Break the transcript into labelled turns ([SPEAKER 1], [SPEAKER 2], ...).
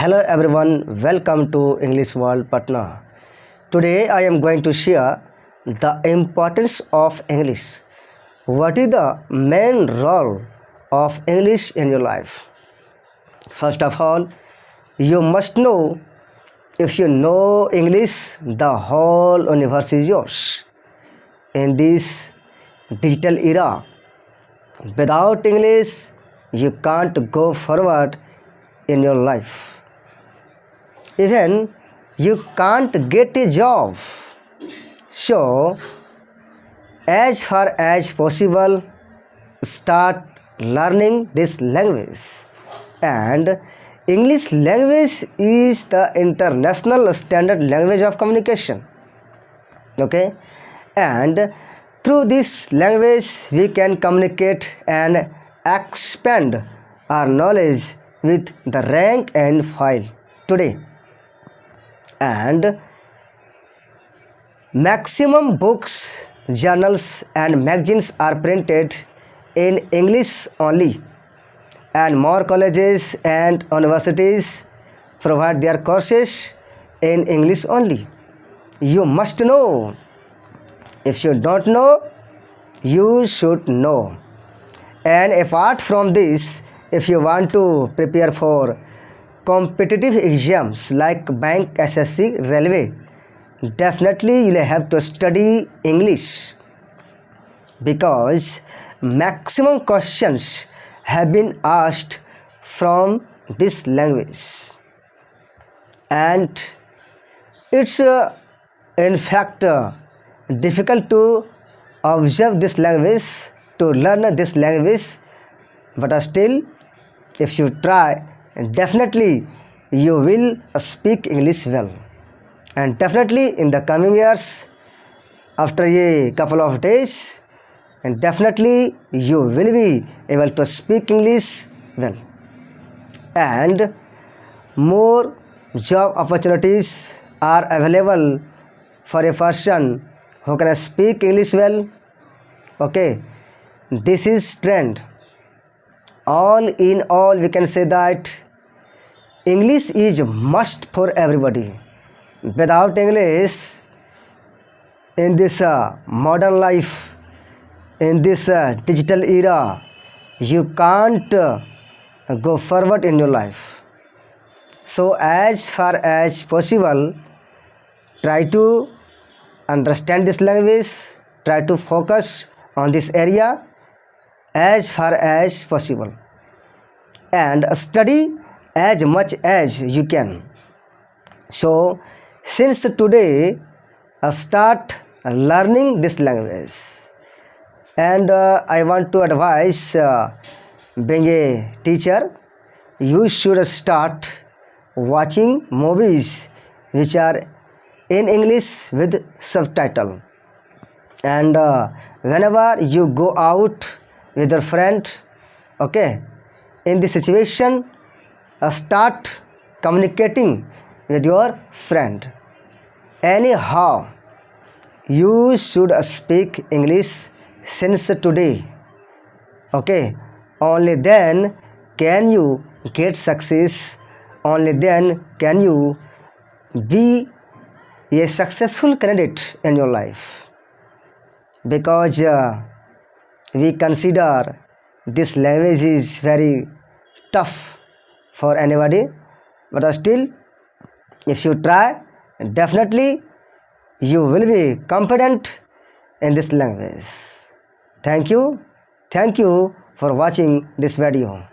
[SPEAKER 1] Hello everyone, welcome to English World Patna. Today I am going to share the importance of English. What is the main role of English in your life? First of all, you must know, if you know English, the whole universe is yours. In this digital era, without English, you can't go forward in your life. Even you can't get a job. So, as far as possible, start learning this language. And English language is the international standard language of communication. Okay? And through this language, we can communicate and expand our knowledge with the rank and file today. And maximum books, journals and magazines are printed in English only, and more colleges and universities provide their courses in English only. You must know. If you don't know, you should know. And apart from this, if you want to prepare for competitive exams like bank, SSC, railway, definitely you'll have to study English, because maximum questions have been asked from this language. And it's in fact difficult to observe this language, to learn this language, but still if you try, definitely you will speak English well. And definitely in the coming years, after a couple of days, and definitely you will be able to speak English well. And more job opportunities are available for a person who can speak English well. Okay, this is trend. All in all, we can say that English is must for everybody. Without English, in this modern life, in this digital era, you can't go forward in your life. So as far as possible, try to understand this language, try to focus on this area as far as possible, and study as much as you can. So since today, start learning this language. And I want to advise, being a teacher, you should start watching movies which are in English with subtitle. And whenever you go out with your friend, okay, in this situation, start communicating with your friend. Anyhow, you should speak English since today. Okay, only then can you get success, only then can you be a successful candidate in your life. Because we consider this language is very tough for anybody, but still if you try, definitely you will be confident in this language. Thank you for watching this video.